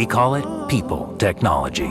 We call it people technology.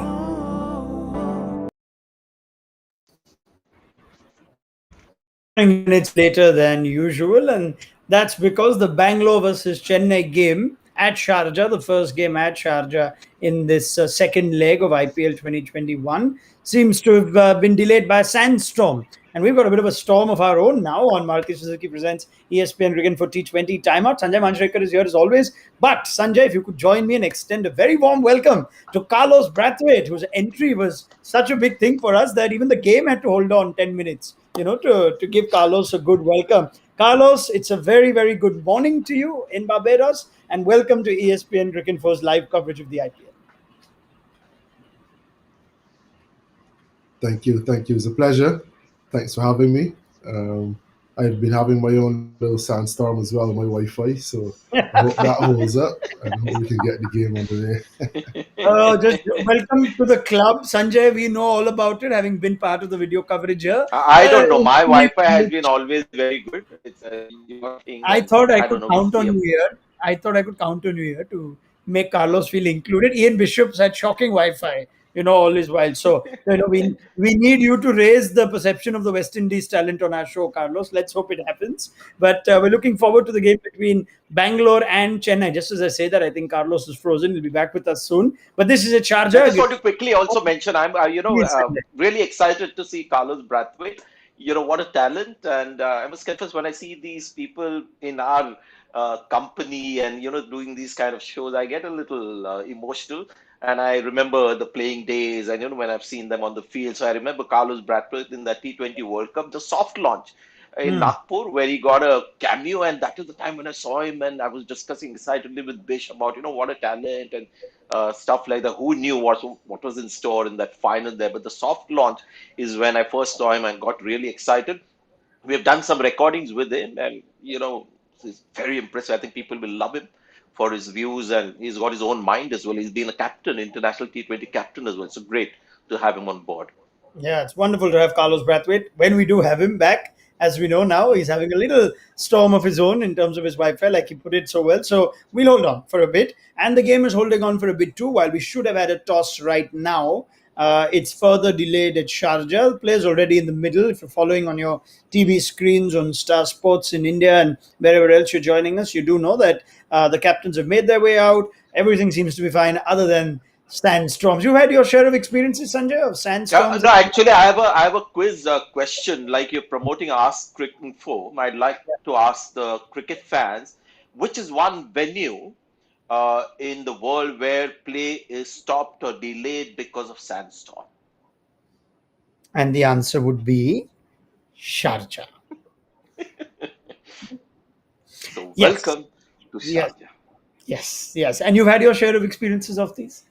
Minutes later than usual, and that's because the Bangalore versus Chennai game at Sharjah, the first game at Sharjah in this second leg of IPL 2021, seems to have been delayed by a sandstorm. And we've got a bit of a storm of our own now on Maruti Suzuki Presents ESPN Cricket for T20 Timeout. Sanjay Manjrekar is here as always. But Sanjay, if you could join me and extend a very warm welcome to Carlos Brathwaite, whose entry was such a big thing for us that even the game had to hold on 10 minutes, to give Carlos a good welcome. Carlos, it's a very, very good morning to you in Barbados, and welcome to ESPN Cricinfo's live coverage of the IPL. Thank you. It's a pleasure. Thanks for having me. I've been having my own little sandstorm as well on my Wi-Fi, so I hope that holds up, and I hope we can get the game on the Just welcome to the club, Sanjay. We know all about it, having been part of the video coverage here. I don't know. My Wi-Fi has been always very good. It's your thing, I and thought I I don't could know. We count see on you here. I thought I could count on you here to make Carlos feel included. Ian Bishop's had shocking Wi-Fi, all his while. So, we need you to raise the perception of the West Indies talent on our show, Carlos. Let's hope it happens. But we're looking forward to the game between Bangalore and Chennai. Just as I say that, I think Carlos is frozen. He'll be back with us soon. But this is a I Sharjah just game. want to quickly also mention I'm Yes, Sanjay. really excited to see Carlos Brathwaite. What a talent! And I must confess, when I see these people in our company and doing these kind of shows, I get a little emotional. And I remember the playing days, and when I've seen them on the field. So I remember Carlos Brathwaite in that T20 World Cup, the soft launch in Hmm. Nagpur, where he got a cameo, and that is the time when I saw him, and I was discussing excitedly with Bish about what a talent and stuff like that. Who knew what was in store in that final there? But the soft launch is when I first saw him and got really excited. We have done some recordings with him, and he's very impressive. I think people will love him for his views, and he's got his own mind as well. He's been a captain, international T20 captain as well. So great to have him on board. Yeah, it's wonderful to have Carlos Brathwaite. When we do have him back, as we know now, he's having a little storm of his own in terms of his Wi-Fi, like he put it so well. So we'll hold on for a bit. And the game is holding on for a bit too, while we should have had a toss right now. It's further delayed at Sharjah. The players already in the middle. If you're following on your TV screens on Star Sports in India and wherever else you're joining us, you do know that the captains have made their way out. Everything seems to be fine, other than sandstorms. You've had your share of experiences, Sanjay, of sandstorms. No, actually, I have a quiz question. Like you're promoting Ask Cricket Info, I'd like to ask the cricket fans, which is one venue in the world where play is stopped or delayed because of sandstorm? And the answer would be Sharjah. So Yes, welcome to yes, Sharjah. yes. And you've had your share of experiences of these?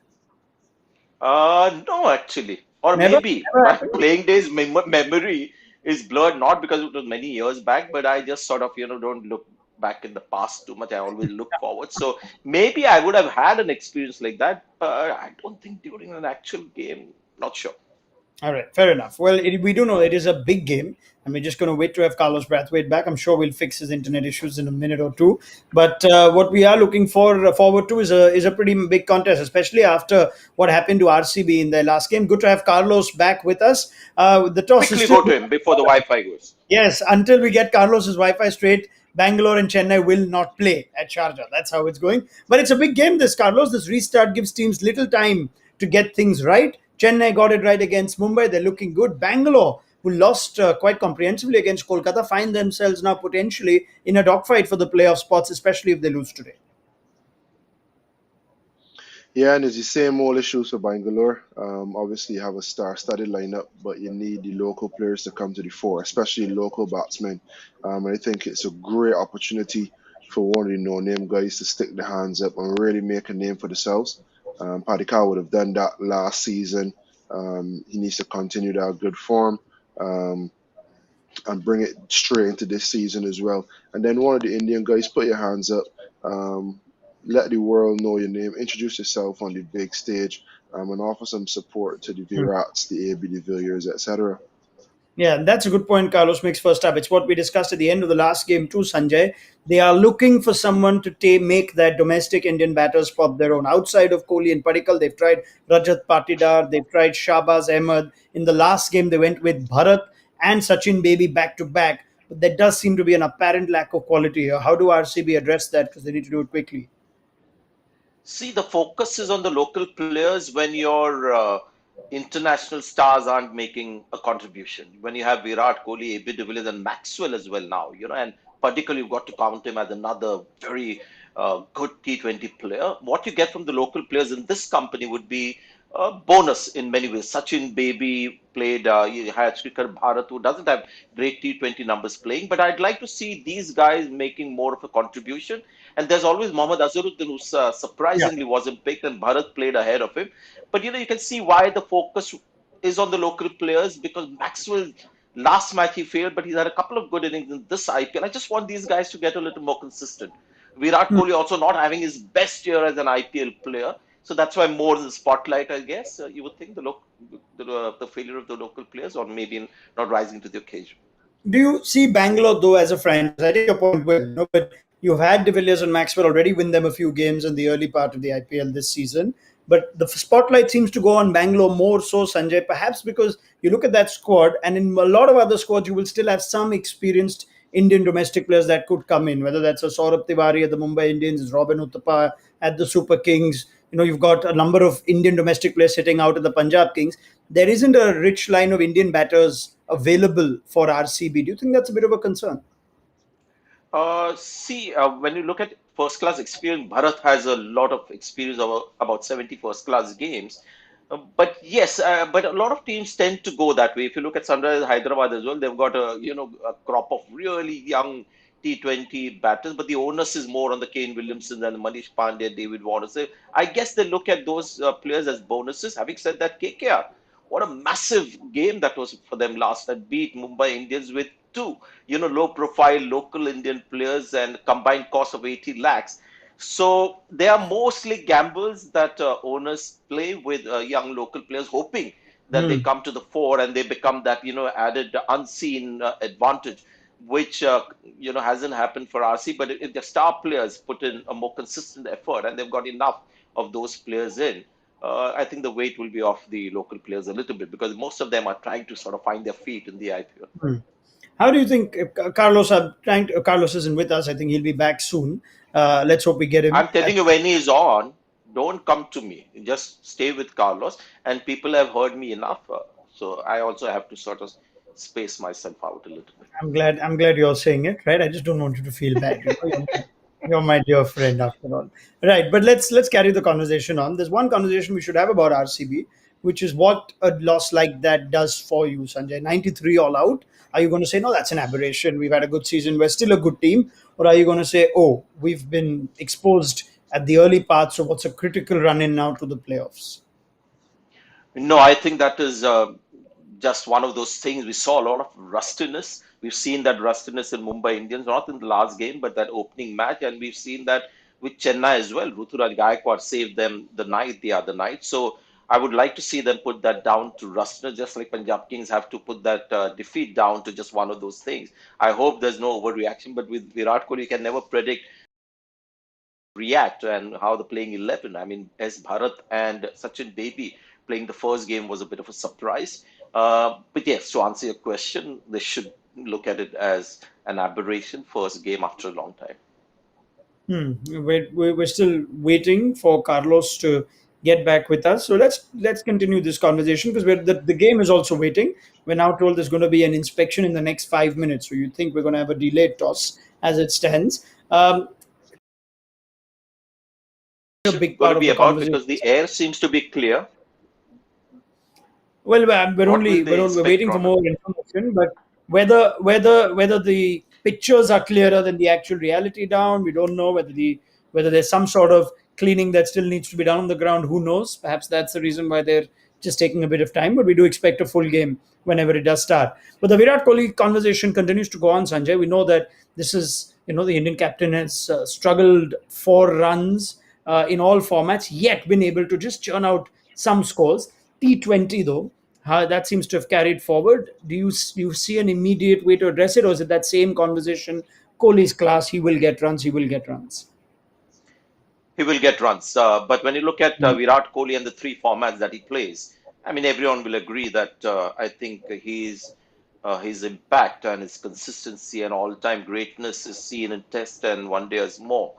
No, actually, or Never? maybe Never my happened? playing days memory is blurred, not because it was many years back, but I just sort of don't look back in the past too much. I always look forward. So maybe I would have had an experience like that, but I don't think during an actual game. Not sure. All right, fair enough. Well, we do know it is a big game, and we're just going to wait to have Carlos Brathwaite back. I'm sure we'll fix his internet issues in a minute or two. But what we are looking forward to is a pretty big contest, especially after what happened to RCB in their last game. Good to have Carlos back with us. The toss is Quickly still go to him before the Wi-Fi goes. yes. Until we get Carlos's Wi-Fi straight, Bangalore and Chennai will not play at Sharjah. That's how it's going. But it's a big game, this Carlos. This restart gives teams little time to get things right. Chennai got it right against Mumbai. They're looking good. Bangalore, who lost quite comprehensively against Kolkata, find themselves now potentially in a dogfight for the playoff spots, especially if they lose today. Yeah, and it's the same old issues for Bangalore. Obviously, you have a star-studded lineup, but you need the local players to come to the fore, especially local batsmen. And I think it's a great opportunity for one of the no-name guys to stick their hands up and really make a name for themselves. Paddy Carr would have done that last season. He needs to continue that good form um, and bring it straight into this season as well. And then one of the Indian guys, put your hands up. Um, Let the world know your name. Introduce yourself on the big stage, and offer some support to the Virats, the AB de Villiers, etc. Yeah, that's a good point. Carlos makes first up. It's what we discussed at the end of the last game too, Sanjay. They are looking for someone to make that domestic Indian batters pop their own. Outside of Kohli and Padikkal, they've tried Rajat Patidar, they've tried Shahbaz Ahmed. In the last game, they went with Bharat and Sachin Baby back to back. But there does seem to be an apparent lack of quality here. How do RCB address that? Because they need to do it quickly. See, the focus is on the local players when your international stars aren't making a contribution. When you have Virat Kohli, AB de Villiers, and Maxwell as well now, and particularly you've got to count him as another very good T20 player. What you get from the local players in this company would be a bonus in many ways. Sachin Baby played, you had Srikhar Bharat, who doesn't have great T20 numbers playing, but I'd like to see these guys making more of a contribution. And there's always Mohammad Azharuddin, who Yeah. surprisingly wasn't picked, and Bharat played ahead of him. But you can see why the focus is on the local players, because Maxwell last match he failed, but he's had a couple of good innings in this IPL. I just want these guys to get a little more consistent. Virat Kohli also not having his best year as an IPL player, so that's why more in the spotlight, I guess. You would think the failure of the local players, or maybe not rising to the occasion. Do you see Bangalore though as a franchise? I take your point well, but you've had De Villiers and Maxwell already win them a few games in the early part of the IPL this season. But the spotlight seems to go on Bangalore more so, Sanjay, perhaps because you look at that squad, and in a lot of other squads, you will still have some experienced Indian domestic players that could come in, whether that's a Saurabh Tiwari at the Mumbai Indians, Robin Uthappa at the Super Kings. You've got a number of Indian domestic players sitting out at the Punjab Kings. There isn't a rich line of Indian batters available for RCB. Do you think that's a bit of a concern? See, when you look at first class experience, Bharat has a lot of experience of about 70 first class games. But yes, but a lot of teams tend to go that way. If you look at Sunrise Hyderabad as well, they've got a crop of really young T20 batters, but the onus is more on the Kane Williamson and Manish Pandey, David Warner. So I guess they look at those players as bonuses. Having said that, KKR, what a massive game that was for them last night, beat Mumbai Indians with two, low profile local Indian players and combined cost of 80 lakhs. So they are mostly gambles that owners play with young local players, hoping that they Hmm. come to the fore and they become that, added unseen advantage, which, hasn't happened for RC. But if the star players put in a more consistent effort and they've got enough of those players in, I think the weight will be off the local players a little bit, because most of them are trying to sort of find their feet in the IPL. Hmm. How do you think if Carlos are trying to, Carlos isn't with us? I think he'll be back soon. Let's hope we get him. I'm telling you, when he is on, don't come to me. Just stay with Carlos. And people have heard me enough. So I also have to sort of space myself out a little bit. I'm glad. I'm glad you're saying it, right? I just don't want you to feel bad. You're my dear friend after all, right? But let's carry the conversation on. There's one conversation we should have about RCB, which is what a loss like that does for you, Sanjay. 93 all out. Are you going to say no? That's an aberration. We've had a good season. We're still a good team, or are you going to say, oh, we've been exposed at the early parts of what's a critical run in now to the playoffs? No, I think that is just one of those things. We saw a lot of rustiness. We've seen that rustiness in Mumbai Indians, not in the last game, but that opening match. And we've seen that with Chennai as well. Ruturaj Gaikwad saved them the other night. So I would like to see them put that down to rustiness, just like Punjab Kings have to put that defeat down to just one of those things. I hope there's no overreaction, but with Virat Kohli, you can never predict react and how the playing 11. I mean, as Bharat and Sachin Baby playing the first game was a bit of a surprise. But yes, to answer your question, they should look at it as an aberration, first game after a long time. We're still waiting for Carlos to get back with us. So let's continue this conversation because the game is also waiting. We're now told there's going to be an inspection in the next 5 minutes. So you think we're going to have a delayed toss as it stands. A big Going part to of be the about, conversation. because the air seems to be clear. Well, we're What only will the we're waiting inspector for order? more information, but whether the pictures are clearer than the actual reality down, we don't know. Whether there's some sort of cleaning that still needs to be done on the ground, who knows? Perhaps that's the reason why they're just taking a bit of time. But we do expect a full game whenever it does start. But the Virat Kohli conversation continues to go on, Sanjay. We know that this is the Indian captain has struggled 4 runs in all formats, yet been able to just churn out some scores. T20 though, how that seems to have carried forward. Do you see an immediate way to address it, or is it that same conversation? Kohli's class, he will get runs, he will get runs. He will get runs. But when you look at Virat Kohli and the three formats that he plays, I mean, everyone will agree that I think his impact and his consistency and all-time greatness is seen in Test and One Days more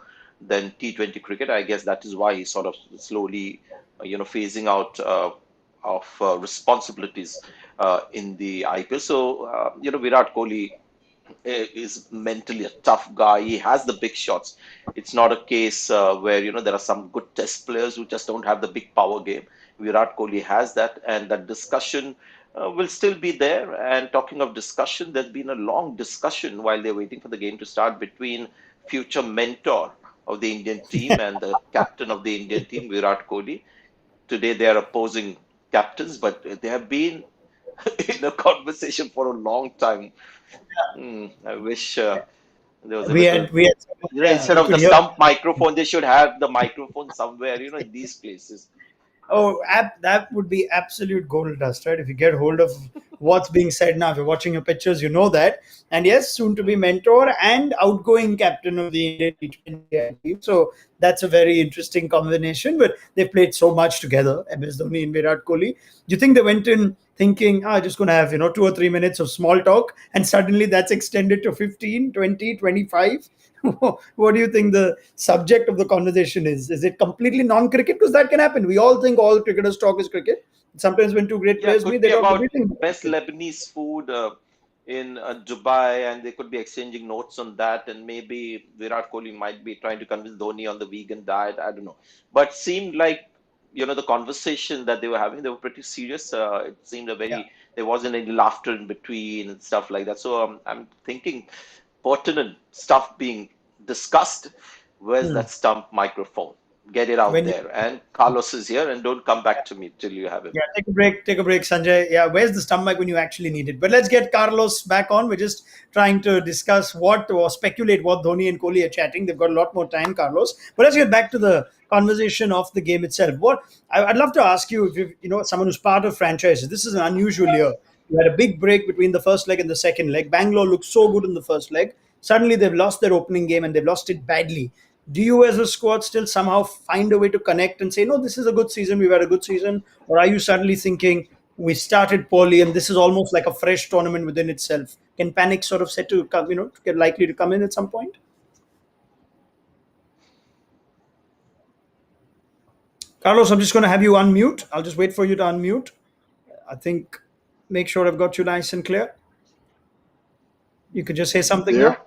than T20 cricket. I guess that is why he's sort of slowly, phasing out of responsibilities in the IPL. So, Virat Kohli is mentally a tough guy. He has the big shots. It's not a case where there are some good test players who just don't have the big power game. Virat Kohli has that, and that discussion will still be there. And talking of discussion, there's been a long discussion while they're waiting for the game to start between future mentor of the Indian team and the captain of the Indian team, Virat Kohli. Today they are opposing captains, but they have been in a conversation for a long time. I wish there was a We little, had we had instead we of could the hear. stump microphone, they should have the microphone somewhere, in these places. Oh, that would be absolute gold dust, right? If you get hold of what's being said now, if you're watching your pictures, you know that. And yes, soon to be mentor and outgoing captain of the Indian T20 team. So that's a very interesting combination. But they played so much together, MS Dhoni and Virat Kohli. Do you think they went in thinking, just going to have 2 or 3 minutes of small talk, and suddenly that's extended to 15, 20, 25? What do you think the subject of the conversation is? Is it completely non-cricket? Because that can happen. We all think all cricketers talk is cricket. Sometimes when two great Yeah, players meet, could they be talk about everything. best Lebanese food in Dubai, and they could be exchanging notes on that. And maybe Virat Kohli might be trying to convince Dhoni on the vegan diet. I don't know. But seemed like, the conversation that they were having, they were pretty serious. It seemed Yeah. there wasn't any laughter in between and stuff like that. So I'm thinking pertinent stuff being discussed. Where's Hmm. that stump microphone? Get it out When you, there. And Carlos is here, and don't come back to me till you have him. Yeah, take a break, Sanjay. Yeah, where's the stomach when you actually need it? But let's get Carlos back on. We're just trying to discuss what or speculate what Dhoni and Kohli are chatting. They've got a lot more time, Carlos. But let's get back to the conversation of the game itself. I'd love to ask you, if someone who's part of franchises. This is an unusual year. You had a big break between the first leg and the second leg. Bangalore looked so good in the first leg. Suddenly they've lost their opening game and they've lost it badly. Do you as a squad still somehow find a way to connect and say, no, this is a good season, we've had a good season? Or are you suddenly thinking, we started poorly and this is almost like a fresh tournament within itself? Can panic sort of set to come, get likely to come in at some point? Carlos, I'm just going to have you unmute. I'll just wait for you to unmute. I think, make sure I've got you nice and clear. You could just say something now. There?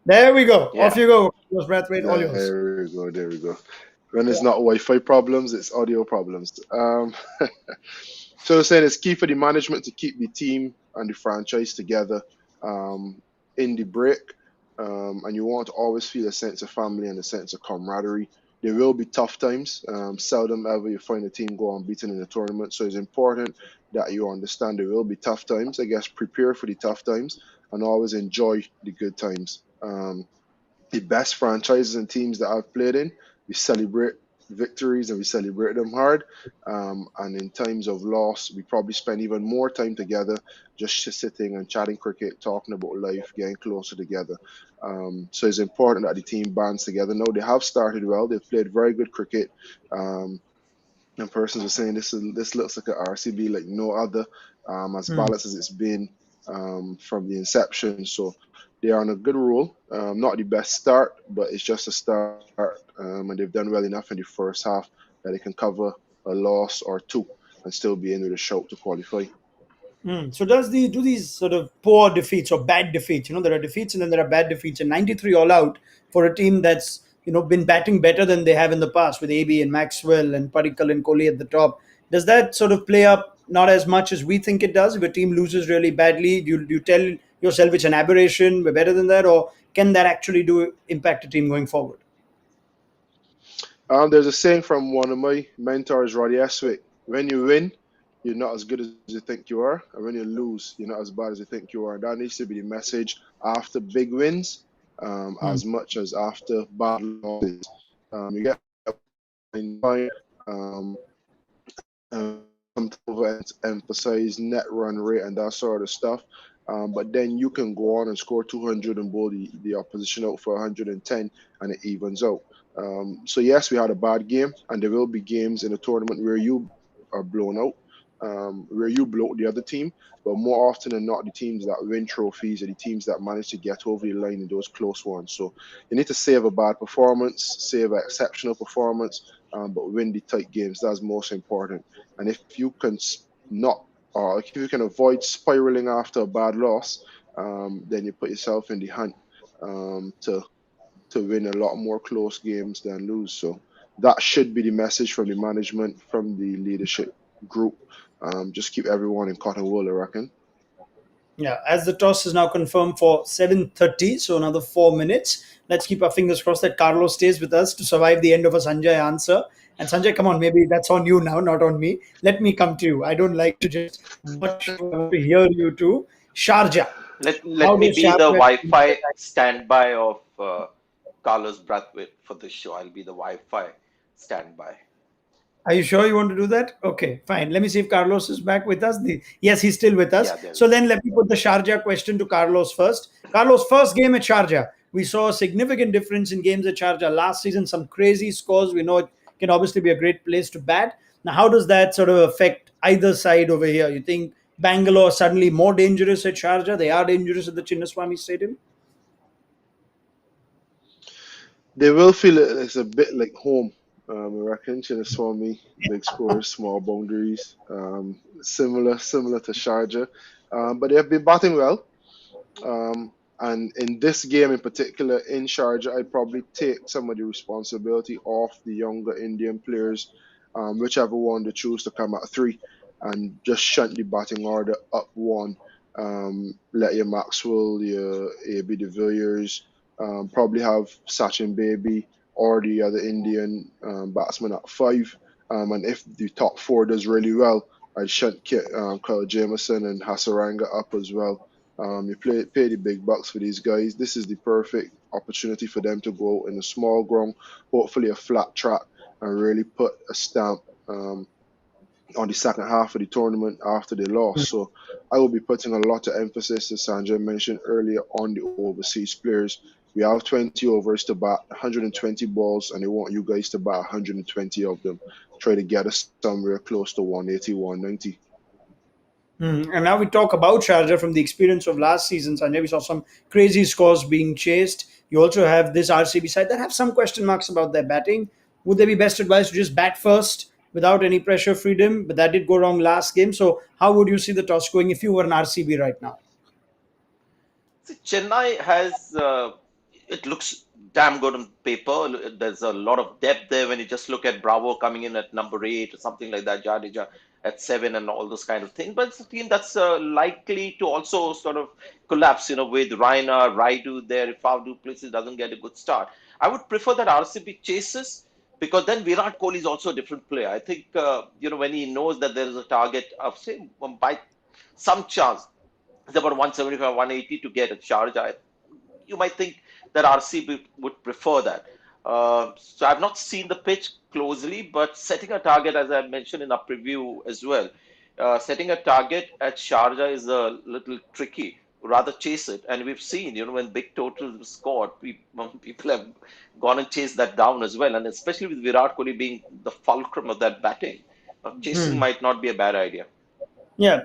There we go. Off Yeah. you go. Carlos Brathwaite, all yours. There we go. There we go. When it's not Wi-Fi problems, it's audio problems. So saying it's key for the management to keep the team and the franchise together in the break, and you want to always feel a sense of family and a sense of camaraderie. There will be tough times. Seldom ever you find a team go unbeaten in a tournament. So it's important that you understand there will be tough times. I guess prepare for the tough times and always enjoy the good times. The best franchises and teams that I've played in, we celebrate victories and we celebrate them hard. And in times of loss, we probably spend even more time together, just sitting and chatting cricket, talking about life, getting closer together. So it's important that the team bands together. Now they have started well; they've played very good cricket. And persons were saying this looks like an RCB like no other, as balanced as it's been from the inception. So they are on a good roll. Not the best start, but it's just a start, and they've done well enough in the first half that they can cover a loss or two and still be in with a shout to qualify. So do these sort of poor defeats or bad defeats? There are defeats and then there are bad defeats. And 93 all out for a team that's been batting better than they have in the past with AB and Maxwell and Padikkal and Kohli at the top. Does that sort of play up not as much as we think it does? If a team loses really badly, do you tell yourself it's an aberration, we're better than that, or can that actually do impact a team going forward? There's a saying from one of my mentors, Roddy Eswick: when you win, you're not as good as you think you are, and when you lose, you're not as bad as you think you are. That needs to be the message after big wins, as much as after bad losses. You get a point, um, emphasize net run rate and that sort of stuff. But then you can go on and score 200 and bowl the opposition out for 110 and it evens out. So yes, we had a bad game, and there will be games in the tournament where you are blown out, where you blow out the other team. But more often than not, the teams that win trophies are the teams that manage to get over the line in those close ones. So you need to save a bad performance, save an exceptional performance, but win the tight games. That's most important. And if you can not, or if you can avoid spiraling after a bad loss, then you put yourself in the hunt to win a lot more close games than lose. So that should be the message from the management, from the leadership group. Just keep everyone in cotton wool, I reckon. Yeah, as the toss is now confirmed for 7:30, so another 4 minutes. Let's keep our fingers crossed that Carlos stays with us to survive the end of a Sanjay answer. And Sanjay, come on, maybe that's on you now, not on me. Let me come to you. I don't like to just watch you, I want to hear you too. Sharjah. Let How me does be the Sharjah change the Wi-Fi dynamic? standby of Carlos Brathwaite for this show. I'll be the Wi-Fi standby. Are you sure you want to do that? Okay, fine. Let me see if Carlos is back with us. Yes, he's still with us. Yeah, there So is. then let me put the Sharjah question to Carlos first. Carlos, first game at Sharjah. We saw a significant difference in games at Sharjah last season, some crazy scores. We know it can obviously be a great place to bat. Now, how does that sort of affect either side over here? You think Bangalore suddenly more dangerous at Sharjah? They are dangerous at the Chinnaswamy Stadium? They will feel it's a bit like home. I reckon Chinnaswamy, big scores, small boundaries, similar to Sharjah, but they have been batting well. And in this game in particular, in Sharjah, I'd probably take some of the responsibility off the younger Indian players, whichever one they choose to come at three, and just shunt the batting order up one. Let your Maxwell, your AB de Villiers, probably have Sachin Baby or the other Indian batsman at five. And if the top four does really well, I'd shunt Kyle Jameson and Hasaranga up as well. You pay the big bucks for these guys. This is the perfect opportunity for them to go out in a small ground, hopefully a flat track, and really put a stamp on the second half of the tournament after they lost. So I will be putting a lot of emphasis, as Sanjay mentioned earlier, on the overseas players. We have 20 overs to bat, 120 balls, and they want you guys to bat 120 of them. Try to get us somewhere close to 180, 190. And now we talk about Sharjah from the experience of last season. Sanjay, we saw some crazy scores being chased. You also have this RCB side that have some question marks about their batting. Would they be best advised to just bat first without any pressure freedom? But that did go wrong last game. So how would you see the toss going if you were an RCB right now? See, Chennai has, it looks damn good on paper. There's a lot of depth there when you just look at Bravo coming in at number eight or something like that, Jadeja at seven and all those kind of things. But it's a team that's likely to also sort of collapse, with Raina, Raidu there if Faf places doesn't get a good start. I would prefer that RCB chases because then Virat Kohli is also a different player. I think, when he knows that there is a target of, say, by some chance, it's about 175, 180 to get a Sharjah. You might think that RCB would prefer that. So I've not seen the pitch closely, but setting a target, as I mentioned in our preview as well, setting a target at Sharjah is a little tricky. Rather chase it, and we've seen, when big totals were scored, people have gone and chased that down as well, and especially with Virat Kohli being the fulcrum of that batting, chasing might not be a bad idea. Yeah,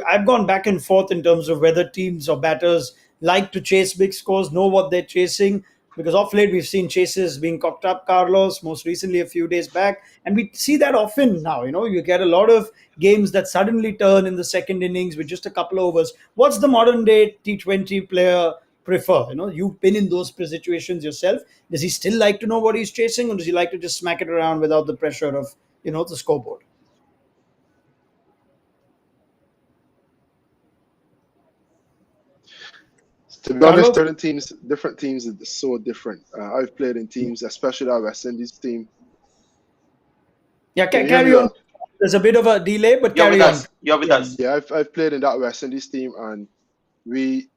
I've gone back and forth in terms of whether teams or batters like to chase big scores, know what they're chasing. Because off late we've seen chases being cocked up, Carlos, most recently a few days back. And we see that often now. You get a lot of games that suddenly turn in the second innings with just a couple of overs. What's the modern day T20 player prefer? You've been in those situations yourself. Does he still like to know what he's chasing, or does he like to just smack it around without the pressure of, the scoreboard? To be honest, Carlos? different teams are so different. I've played in teams, especially that West Indies team. Yeah, Can you hear me carry on. well? There's a bit of a delay, but You're with carry on. us. You're with us. Yeah, I've played in that West Indies team, and we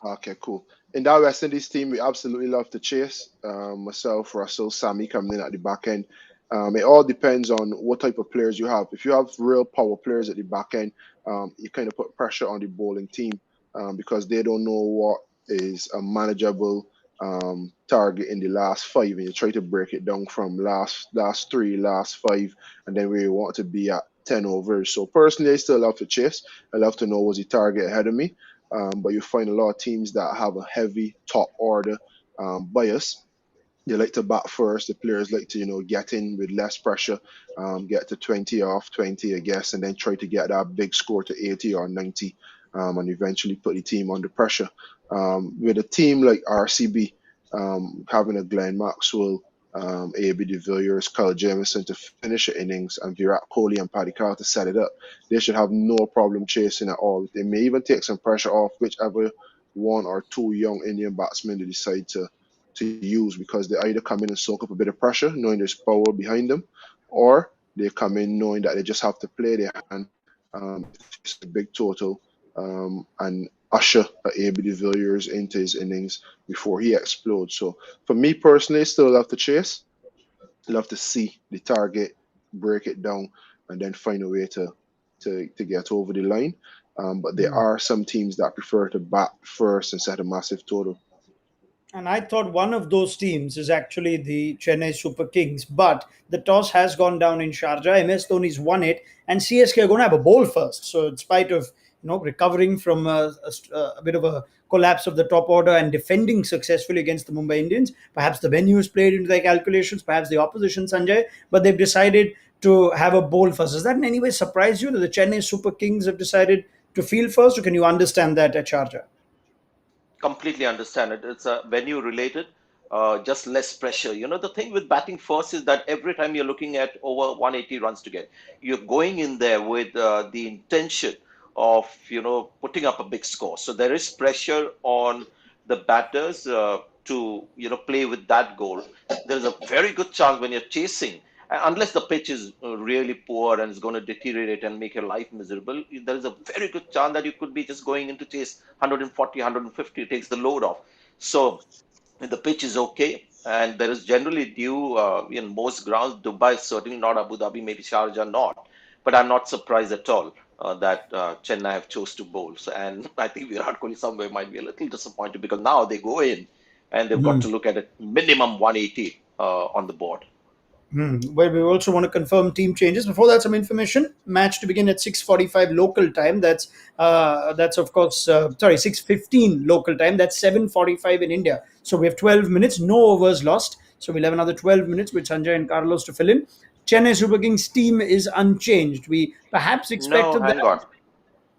okay, cool. In that West Indies team, we absolutely love to chase. Myself, Russell, Sammy coming in at the back end. It all depends on what type of players you have. If you have real power players at the back end, you kind of put pressure on the bowling team because they don't know what is a manageable target in the last five, and you try to break it down from last three, last five, and then where you want to be at 10 overs. So personally, I still love to chase. I love to know what's the target ahead of me. But you find a lot of teams that have a heavy top order bias. They like to bat first. The players like to, get in with less pressure, get to 20 off 20, I guess, and then try to get that big score to 80 or 90, and eventually put the team under pressure. With a team like RCB, having a Glenn Maxwell, A.B. de Villiers, Kyle Jamieson to finish the innings, and Virat Kohli and Paddy Carr to set it up, they should have no problem chasing at all. They may even take some pressure off whichever one or two young Indian batsmen they decide to use, because they either come in and soak up a bit of pressure, knowing there's power behind them, or they come in knowing that they just have to play their hand, it's a big total, and usher A.B. de Villiers into his innings before he explodes. So for me personally, still love to chase, love to see the target, break it down, and then find a way to get over the line. But there are some teams that prefer to bat first and set a massive total. And I thought one of those teams is actually the Chennai Super Kings, but the toss has gone down in Sharjah. MS Dhoni's won it, and CSK are going to have a bowl first. So, in spite of recovering from a bit of a collapse of the top order and defending successfully against the Mumbai Indians, perhaps the venues played into their calculations, perhaps the opposition, Sanjay, but they've decided to have a bowl first. Does that in any way surprise you that the Chennai Super Kings have decided to field first, or can you understand that at Sharjah? Completely understand it. It's venue related, just less pressure. The thing with batting first is that every time you're looking at over 180 runs to get, you're going in there with the intention of, putting up a big score. So there is pressure on the batters to play with that goal. There's a very good chance when you're chasing, unless the pitch is really poor and is going to deteriorate and make your life miserable, there is a very good chance that you could be just going into chase 140, 150, takes the load off. So if the pitch is okay, and there is generally dew in most grounds. Dubai is certainly not, Abu Dhabi, maybe Sharjah not. But I'm not surprised at all that Chennai have chose to bowl. So, and I think Virat Kohli somewhere might be a little disappointed because now they go in and they've got to look at a minimum 180 on the board. Well, we also want to confirm team changes. Before that, some information. Match to begin at 6:45 local time. That's of course 6:15 local time. That's 7:45 in India. So we have 12 minutes, no overs lost. So we'll have another 12 minutes with Sanjay and Carlos to fill in. Chennai Super Kings team is unchanged. We perhaps No, expected hang that. on.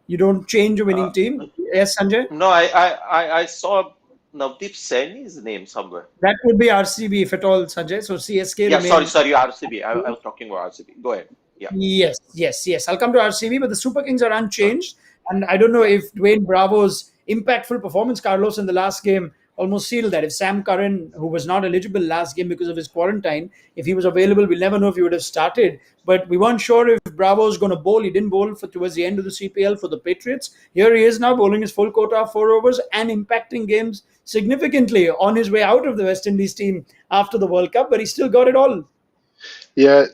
You don't change a winning Uh, team. Yes, Sanjay. no, I saw Navdeep Saini's name somewhere. That would be RCB if at all, Sanjay. So CSK Yeah, sorry, remain. sorry, RCB. I was talking about RCB. Go ahead. Yeah, Yes, yes, yes. I'll come to RCB, but the Super Kings are sure. unchanged. And I don't know Yeah. if Dwayne Bravo's impactful performance, Carlos, in the last game almost sealed that. If Sam Curran, who was not eligible last game because of his quarantine, if he was available, we'll never know if he would have started. But we weren't sure if Bravo's going to bowl. He didn't bowl for towards the end of the CPL for the Patriots. Here he is now bowling his full quota of 4 overs and impacting games significantly on his way out of the West Indies team after the World Cup, but he still got it all. Yeah,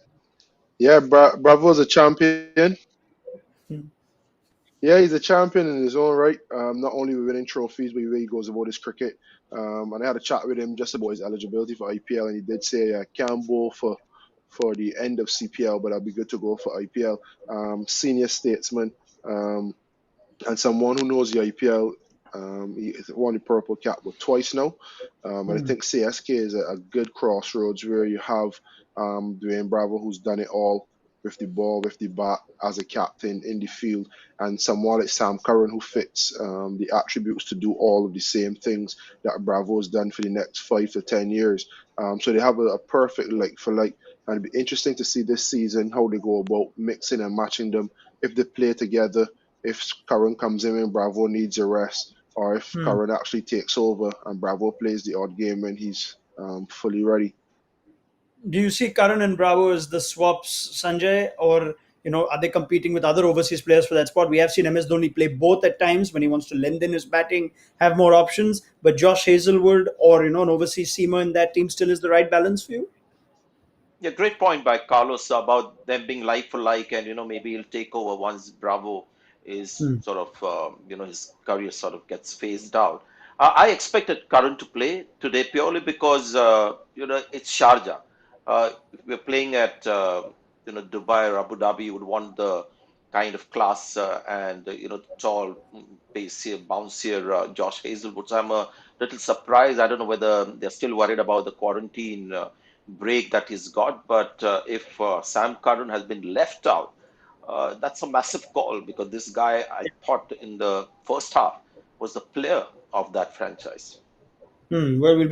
yeah, Bravo's a champion. Yeah, he's a champion in his own right. Not only with winning trophies, but the way he goes about his cricket. And I had a chat with him just about his eligibility for IPL, and he did say I can bowl for the end of CPL, but I'll be good to go for IPL. Senior statesman, and someone who knows the IPL. He won the purple cap twice now. And I think CSK is a good crossroads where you have Dwayne Bravo, who's done it all with the ball, with the bat, as a captain in the field, and someone like Sam Curran, who fits the attributes to do all of the same things that Bravo's done for the next 5 to 10 years. So they have a perfect like for like, and it'd be interesting to see this season how they go about mixing and matching them, if they play together, if Curran comes in and Bravo needs a rest, or if Curran actually takes over and Bravo plays the odd game when he's fully ready. Do you see Karan and Bravo as the swaps, Sanjay, or are they competing with other overseas players for that spot? We have seen MS Dhoni play both at times when he wants to lengthen his batting, have more options. But Josh Hazelwood or an overseas seamer in that team still is the right balance for you. Yeah, great point by Carlos about them being like for like, and maybe he'll take over once Bravo is Hmm. sort of his career sort of gets phased out. I expected Karan to play today purely because it's Sharjah. If we're playing at Dubai or Abu Dhabi, you would want the kind of class and tall, pacier, bouncier Josh Hazelwood. So I'm a little surprised. I don't know whether they're still worried about the quarantine break that he's got. But if Sam Curran has been left out, that's a massive call because this guy, I thought in the first half, was the player of that franchise. Well, we'll